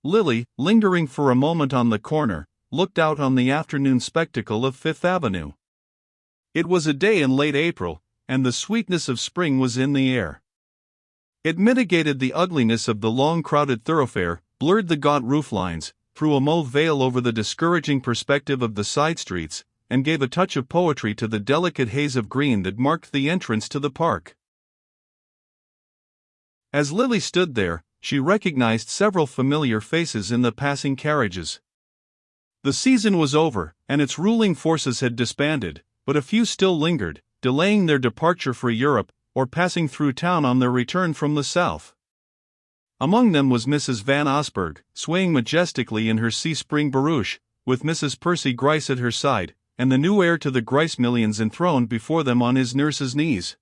Lily, lingering for a moment on the corner, looked out on the afternoon spectacle of Fifth Avenue. It was a day in late April, and the sweetness of spring was in the air. It mitigated the ugliness of the long crowded thoroughfare, blurred the gaunt rooflines, threw a mauve veil over the discouraging perspective of the side streets, and gave a touch of poetry to the delicate haze of green that marked the entrance to the park. As Lily stood there, she recognized several familiar faces in the passing carriages. The season was over, and its ruling forces had disbanded, but a few still lingered, delaying their departure for Europe, or passing through town on their return from the south. Among them was Mrs. Van Osburgh, swaying majestically in her sea-spring barouche, with Mrs. Percy Gryce at her side, and the new heir to the Gryce millions enthroned before them on his nurse's knees.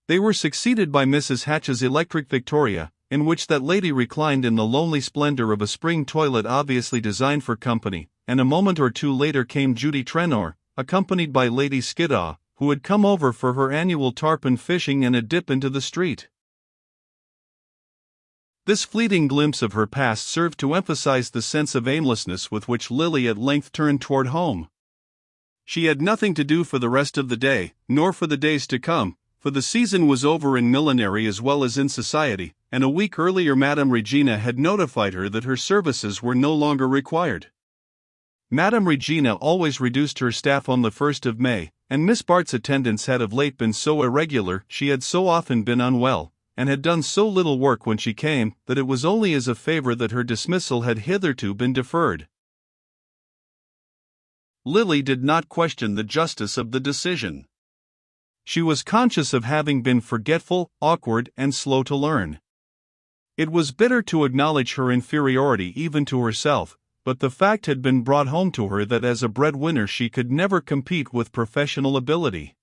They were succeeded by Mrs. Hatch's electric Victoria, in which that lady reclined in the lonely splendor of a spring toilet obviously designed for company, and a moment or two later came Judy Trenor, accompanied by Lady Skiddaw, who had come over for her annual tarpon fishing and a dip into the street. This fleeting glimpse of her past served to emphasize the sense of aimlessness with which Lily at length turned toward home. She had nothing to do for the rest of the day, nor for the days to come, for the season was over in millinery as well as in society, and a week earlier Madame Regina had notified her that her services were no longer required. Madame Regina always reduced her staff on the 1st of May, and Miss Bart's attendance had of late been so irregular, she had so often been unwell, and had done so little work when she came, that it was only as a favor that her dismissal had hitherto been deferred. Lily did not question the justice of the decision. She was conscious of having been forgetful, awkward, and slow to learn. It was bitter to acknowledge her inferiority even to herself, but the fact had been brought home to her that as a breadwinner she could never compete with professional ability.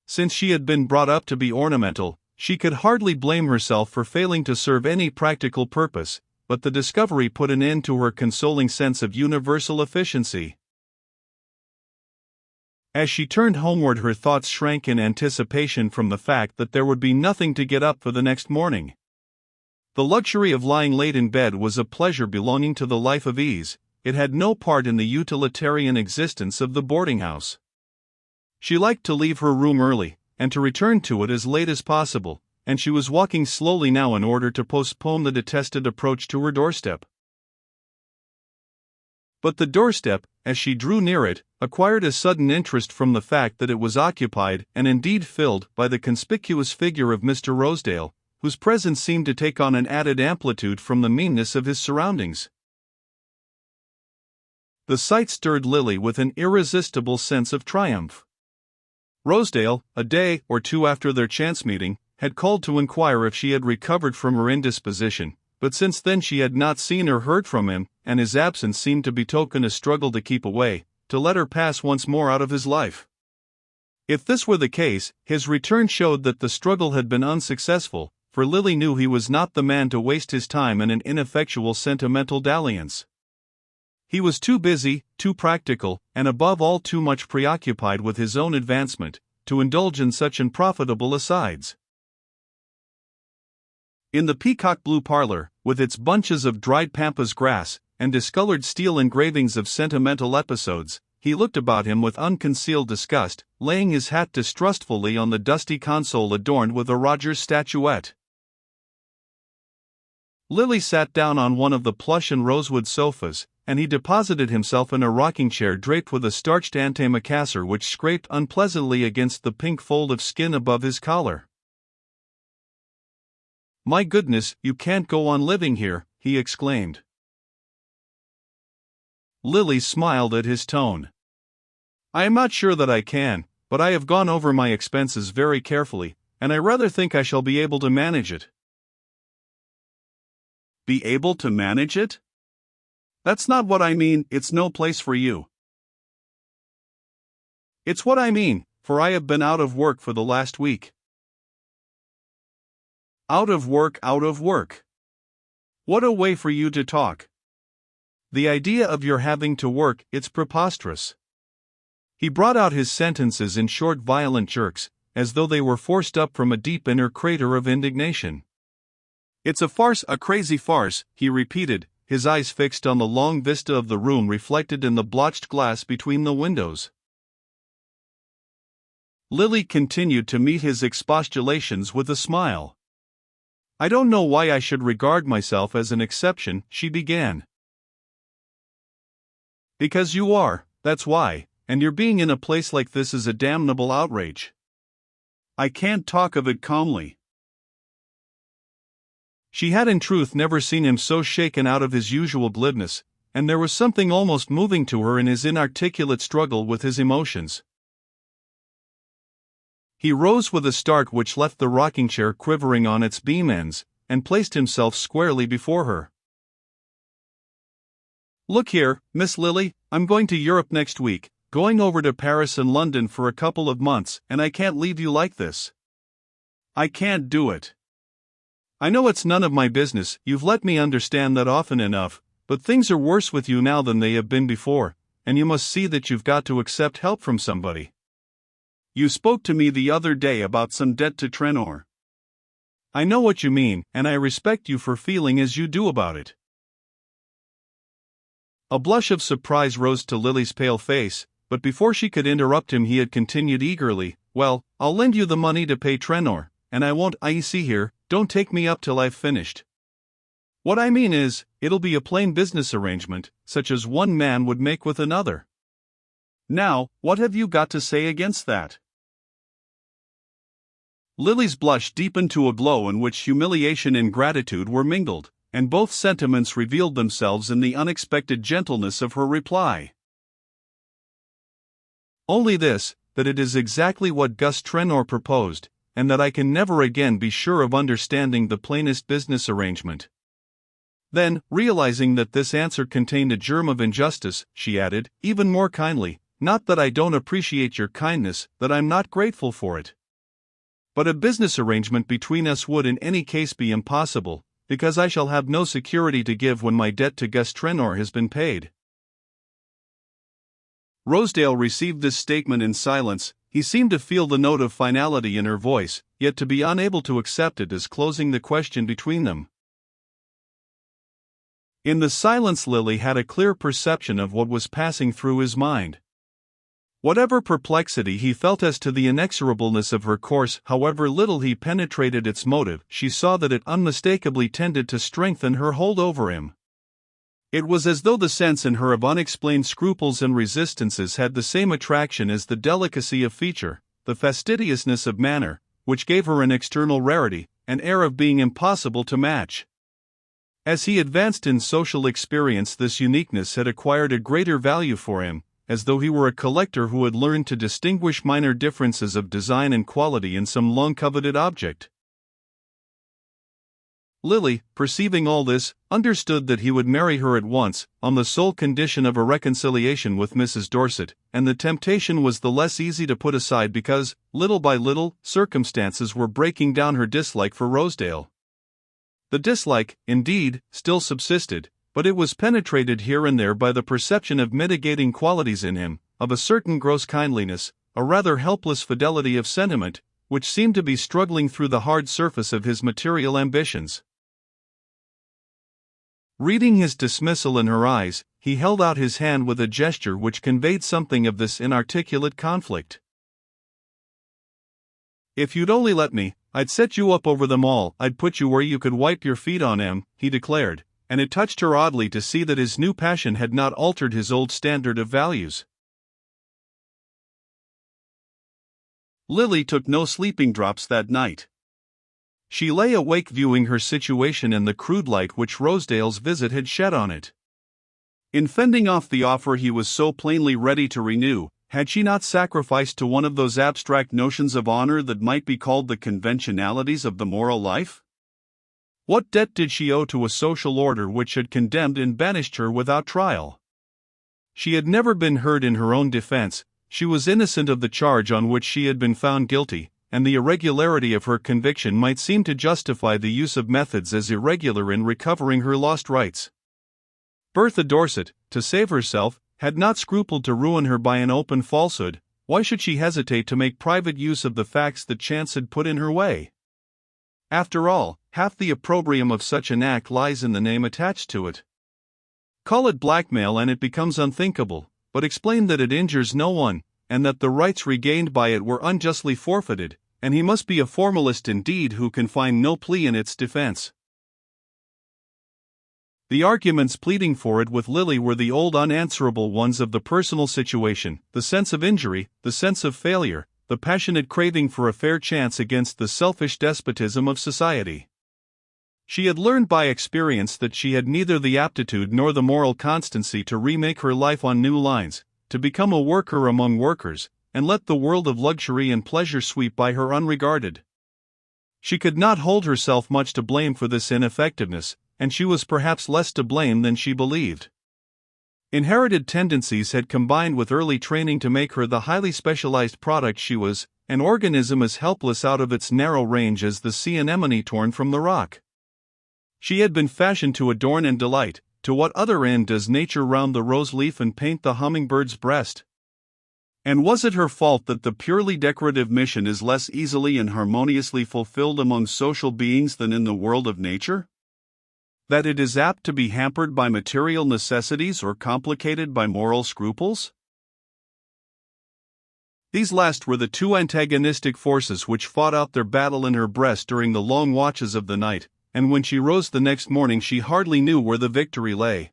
Since she had been brought up to be ornamental, she could hardly blame herself for failing to serve any practical purpose, but the discovery put an end to her consoling sense of universal efficiency. As she turned homeward, her thoughts shrank in anticipation from the fact that there would be nothing to get up for the next morning. The luxury of lying late in bed was a pleasure belonging to the life of ease, it had no part in the utilitarian existence of the boarding house. She liked to leave her room early, and to return to it as late as possible, and she was walking slowly now in order to postpone the detested approach to her doorstep. But the doorstep, as she drew near it, acquired a sudden interest from the fact that it was occupied, and indeed filled, by the conspicuous figure of Mr. Rosedale, whose presence seemed to take on an added amplitude from the meanness of his surroundings. The sight stirred Lily with an irresistible sense of triumph. Rosedale, a day or two after their chance meeting, had called to inquire if she had recovered from her indisposition, but since then she had not seen or heard from him, and his absence seemed to betoken a struggle to keep away, to let her pass once more out of his life. If this were the case, his return showed that the struggle had been unsuccessful, for Lily knew he was not the man to waste his time in an ineffectual sentimental dalliance. He was too busy, too practical, and above all too much preoccupied with his own advancement, to indulge in such unprofitable asides. In the peacock blue parlor, with its bunches of dried pampas grass, and discolored steel engravings of sentimental episodes, he looked about him with unconcealed disgust, laying his hat distrustfully on the dusty console adorned with a Rogers statuette. Lily sat down on one of the plush and rosewood sofas, and he deposited himself in a rocking chair draped with a starched antimacassar which scraped unpleasantly against the pink fold of skin above his collar. "My goodness, you can't go on living here," he exclaimed. Lily smiled at his tone. "I am not sure that I can, but I have gone over my expenses very carefully, and I rather think I shall be able to manage it." "Be able to manage it? That's not what I mean, it's no place for you." "It's what I mean, for I have been out of work for the last week." Out of work, out of work. What a way for you to talk. The idea of your having to work, it's preposterous. He brought out his sentences in short violent jerks, as though they were forced up from a deep inner crater of indignation. It's a farce, a crazy farce, he repeated, his eyes fixed on the long vista of the room reflected in the blotched glass between the windows. Lily continued to meet his expostulations with a smile. I don't know why I should regard myself as an exception, she began. Because you are, that's why, and your being in a place like this is a damnable outrage. I can't talk of it calmly. She had in truth never seen him so shaken out of his usual glibness, and there was something almost moving to her in his inarticulate struggle with his emotions. He rose with a start which left the rocking chair quivering on its beam ends, and placed himself squarely before her. Look here, Miss Lily, I'm going to Europe next week, going over to Paris and London for a couple of months, and I can't leave you like this. I can't do it. I know it's none of my business, you've let me understand that often enough, but things are worse with you now than they have been before, and you must see that you've got to accept help from somebody. You spoke to me the other day about some debt to Trenor. I know what you mean, and I respect you for feeling as you do about it. A blush of surprise rose to Lily's pale face, but before she could interrupt him he had continued eagerly, Well, I'll lend you the money to pay Trenor, and I won't, see here, don't take me up till I've finished. What I mean is, it'll be a plain business arrangement, such as one man would make with another. Now, what have you got to say against that? Lily's blush deepened to a glow in which humiliation and gratitude were mingled, and both sentiments revealed themselves in the unexpected gentleness of her reply. Only this, that it is exactly what Gus Trenor proposed, and that I can never again be sure of understanding the plainest business arrangement. Then, realizing that this answer contained a germ of injustice, she added, even more kindly, Not that I don't appreciate your kindness, that I'm not grateful for it. But a business arrangement between us would in any case be impossible, because I shall have no security to give when my debt to Gus Trenor has been paid. Rosedale received this statement in silence. He seemed to feel the note of finality in her voice, yet to be unable to accept it as closing the question between them. In the silence Lily had a clear perception of what was passing through his mind. Whatever perplexity he felt as to the inexorableness of her course, however little he penetrated its motive, she saw that it unmistakably tended to strengthen her hold over him. It was as though the sense in her of unexplained scruples and resistances had the same attraction as the delicacy of feature, the fastidiousness of manner, which gave her an external rarity, an air of being impossible to match. As he advanced in social experience, this uniqueness had acquired a greater value for him, as though he were a collector who had learned to distinguish minor differences of design and quality in some long-coveted object. Lily, perceiving all this, understood that he would marry her at once, on the sole condition of a reconciliation with Mrs. Dorset, and the temptation was the less easy to put aside because, little by little, circumstances were breaking down her dislike for Rosedale. The dislike, indeed, still subsisted, but it was penetrated here and there by the perception of mitigating qualities in him, of a certain gross kindliness, a rather helpless fidelity of sentiment, which seemed to be struggling through the hard surface of his material ambitions. Reading his dismissal in her eyes, he held out his hand with a gesture which conveyed something of this inarticulate conflict. If you'd only let me, I'd set you up over them all, I'd put you where you could wipe your feet on 'em, he declared, and it touched her oddly to see that his new passion had not altered his old standard of values. Lily took no sleeping drops that night. She lay awake viewing her situation in the crude light which Rosedale's visit had shed on it. In fending off the offer he was so plainly ready to renew, had she not sacrificed to one of those abstract notions of honor that might be called the conventionalities of the moral life? What debt did she owe to a social order which had condemned and banished her without trial? She had never been heard in her own defense. She was innocent of the charge on which she had been found guilty, and the irregularity of her conviction might seem to justify the use of methods as irregular in recovering her lost rights. Bertha Dorset, to save herself, had not scrupled to ruin her by an open falsehood. Why should she hesitate to make private use of the facts that chance had put in her way? After all, half the opprobrium of such an act lies in the name attached to it. Call it blackmail and it becomes unthinkable, but explain that it injures no one, and that the rights regained by it were unjustly forfeited, and he must be a formalist indeed who can find no plea in its defense. The arguments pleading for it with Lily were the old unanswerable ones of the personal situation, the sense of injury, the sense of failure, the passionate craving for a fair chance against the selfish despotism of society. She had learned by experience that she had neither the aptitude nor the moral constancy to remake her life on new lines, to become a worker among workers, and let the world of luxury and pleasure sweep by her unregarded. She could not hold herself much to blame for this ineffectiveness, and she was perhaps less to blame than she believed. Inherited tendencies had combined with early training to make her the highly specialized product she was, an organism as helpless out of its narrow range as the sea anemone torn from the rock. She had been fashioned to adorn and delight. To what other end does nature round the rose leaf and paint the hummingbird's breast? And was it her fault that the purely decorative mission is less easily and harmoniously fulfilled among social beings than in the world of nature? That it is apt to be hampered by material necessities or complicated by moral scruples? These last were the two antagonistic forces which fought out their battle in her breast during the long watches of the night, and when she rose the next morning she hardly knew where the victory lay.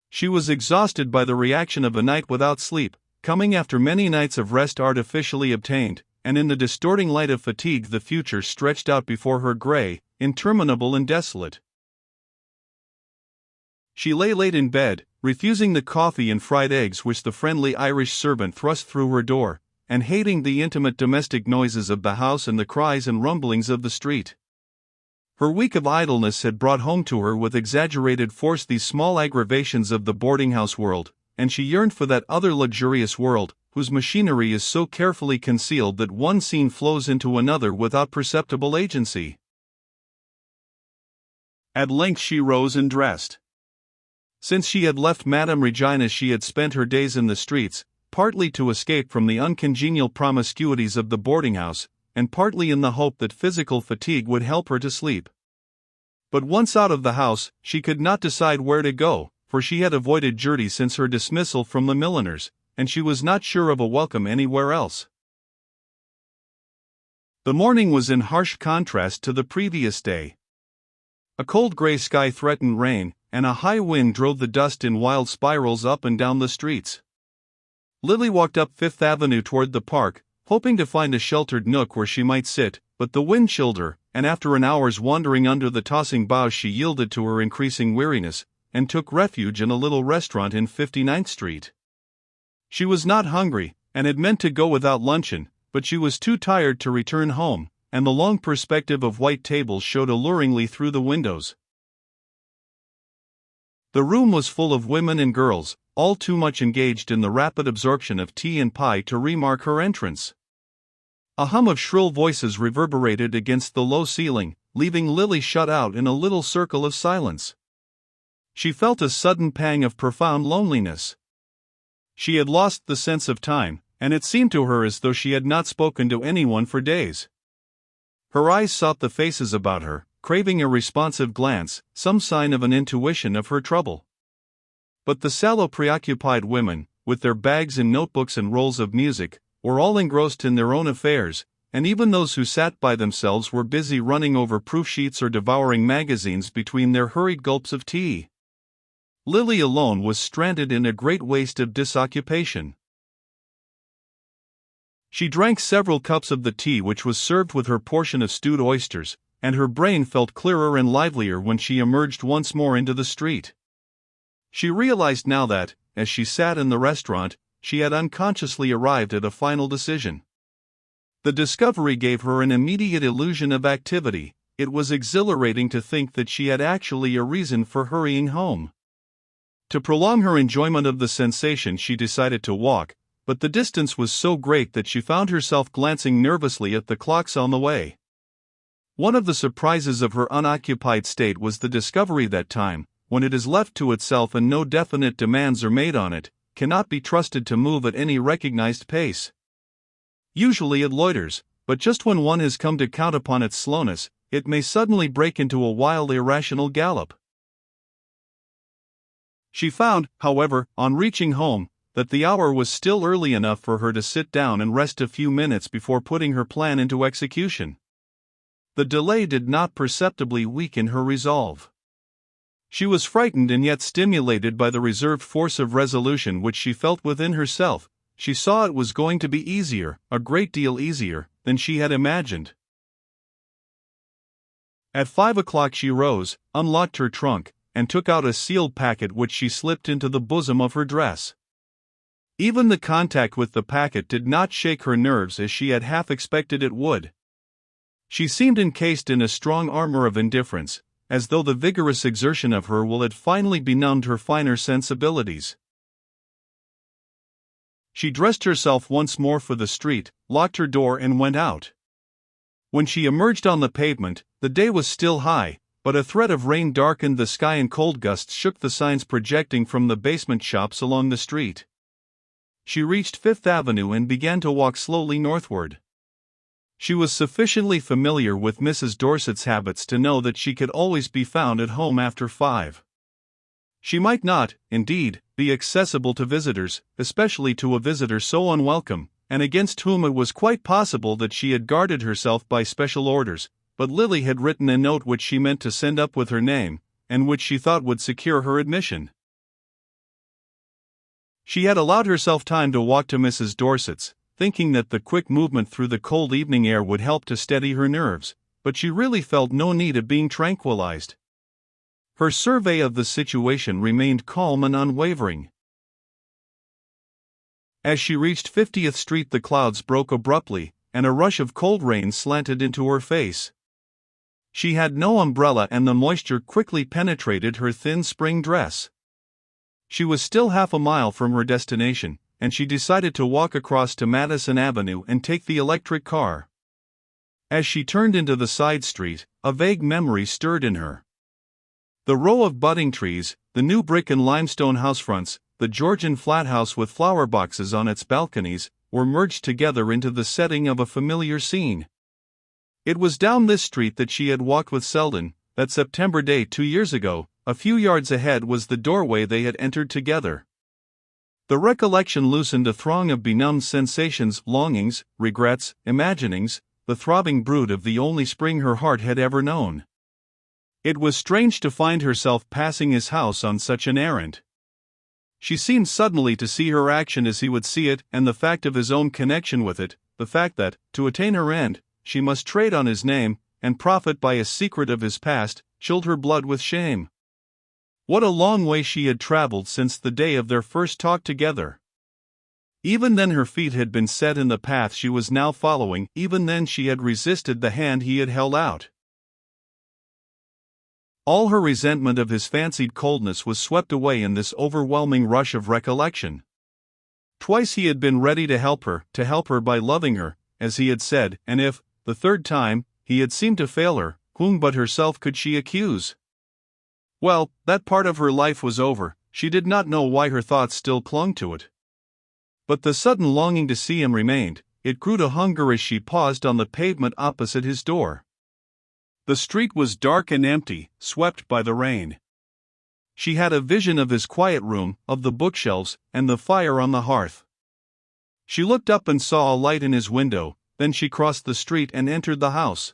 She was exhausted by the reaction of a night without sleep, coming after many nights of rest artificially obtained, and in the distorting light of fatigue the future stretched out before her gray, interminable and desolate. She lay late in bed, refusing the coffee and fried eggs which the friendly Irish servant thrust through her door, and hating the intimate domestic noises of the house and the cries and rumblings of the street. Her week of idleness had brought home to her with exaggerated force these small aggravations of the boarding-house world, and she yearned for that other luxurious world, whose machinery is so carefully concealed that one scene flows into another without perceptible agency. At length she rose and dressed. Since she had left Madame Regina she had spent her days in the streets, partly to escape from the uncongenial promiscuities of the boarding-house, and partly in the hope that physical fatigue would help her to sleep. But once out of the house, she could not decide where to go, for she had avoided Gertie since her dismissal from the milliner's, and she was not sure of a welcome anywhere else. The morning was in harsh contrast to the previous day. A cold gray sky threatened rain, and a high wind drove the dust in wild spirals up and down the streets. Lily walked up Fifth Avenue toward the park, hoping to find a sheltered nook where she might sit, but the wind chilled her, and after an hour's wandering under the tossing boughs she yielded to her increasing weariness, and took refuge in a little restaurant in 59th Street. She was not hungry, and had meant to go without luncheon, but she was too tired to return home, and the long perspective of white tables showed alluringly through the windows. The room was full of women and girls, all too much engaged in the rapid absorption of tea and pie to remark her entrance. A hum of shrill voices reverberated against the low ceiling, leaving Lily shut out in a little circle of silence. She felt a sudden pang of profound loneliness. She had lost the sense of time, and it seemed to her as though she had not spoken to anyone for days. Her eyes sought the faces about her, craving a responsive glance, some sign of an intuition of her trouble. But the sallow preoccupied women, with their bags and notebooks and rolls of music, were all engrossed in their own affairs, and even those who sat by themselves were busy running over proof sheets or devouring magazines between their hurried gulps of tea. Lily alone was stranded in a great waste of disoccupation. She drank several cups of the tea which was served with her portion of stewed oysters, and her brain felt clearer and livelier when she emerged once more into the street. She realized now that, as she sat in the restaurant, she had unconsciously arrived at a final decision. The discovery gave her an immediate illusion of activity. It was exhilarating to think that she had actually a reason for hurrying home. To prolong her enjoyment of the sensation she decided to walk, but the distance was so great that she found herself glancing nervously at the clocks on the way. One of the surprises of her unoccupied state was the discovery that time, when it is left to itself and no definite demands are made on it, cannot be trusted to move at any recognized pace. Usually it loiters, but just when one has come to count upon its slowness, it may suddenly break into a wild irrational gallop. She found, however, on reaching home, that the hour was still early enough for her to sit down and rest a few minutes before putting her plan into execution. The delay did not perceptibly weaken her resolve. She was frightened and yet stimulated by the reserved force of resolution which she felt within herself. She saw it was going to be easier, a great deal easier, than she had imagined. At 5 o'clock she rose, unlocked her trunk, and took out a sealed packet which she slipped into the bosom of her dress. Even the contact with the packet did not shake her nerves as she had half expected it would. She seemed encased in a strong armor of indifference, as though the vigorous exertion of her will had finally benumbed her finer sensibilities. She dressed herself once more for the street, locked her door and went out. When she emerged on the pavement, the day was still high, but a threat of rain darkened the sky and cold gusts shook the signs projecting from the basement shops along the street. She reached Fifth Avenue and began to walk slowly northward. She was sufficiently familiar with Mrs. Dorset's habits to know that she could always be found at home after 5. She might not, indeed, be accessible to visitors, especially to a visitor so unwelcome, and against whom it was quite possible that she had guarded herself by special orders, but Lily had written a note which she meant to send up with her name, and which she thought would secure her admission. She had allowed herself time to walk to Mrs. Dorset's, thinking that the quick movement through the cold evening air would help to steady her nerves, but she really felt no need of being tranquilized. Her survey of the situation remained calm and unwavering. As she reached 50th Street the clouds broke abruptly, and a rush of cold rain slanted into her face. She had no umbrella and the moisture quickly penetrated her thin spring dress. She was still half a mile from her destination, and she decided to walk across to Madison Avenue and take the electric car. As she turned into the side street, a vague memory stirred in her. The row of budding trees, the new brick and limestone housefronts, the Georgian flat house with flower boxes on its balconies, were merged together into the setting of a familiar scene. It was down this street that she had walked with Selden, that September day 2 years ago. A few yards ahead was the doorway they had entered together. The recollection loosened a throng of benumbed sensations, longings, regrets, imaginings, the throbbing brood of the only spring her heart had ever known. It was strange to find herself passing his house on such an errand. She seemed suddenly to see her action as he would see it, and the fact of his own connection with it, the fact that, to attain her end, she must trade on his name, and profit by a secret of his past, chilled her blood with shame. What a long way she had traveled since the day of their first talk together. Even then her feet had been set in the path she was now following, even then she had resisted the hand he had held out. All her resentment of his fancied coldness was swept away in this overwhelming rush of recollection. Twice he had been ready to help her by loving her, as he had said, and if, the third time, he had seemed to fail her, whom but herself could she accuse? Well, that part of her life was over. She did not know why her thoughts still clung to it. But the sudden longing to see him remained. It grew to hunger as she paused on the pavement opposite his door. The street was dark and empty, swept by the rain. She had a vision of his quiet room, of the bookshelves, and the fire on the hearth. She looked up and saw a light in his window, then she crossed the street and entered the house.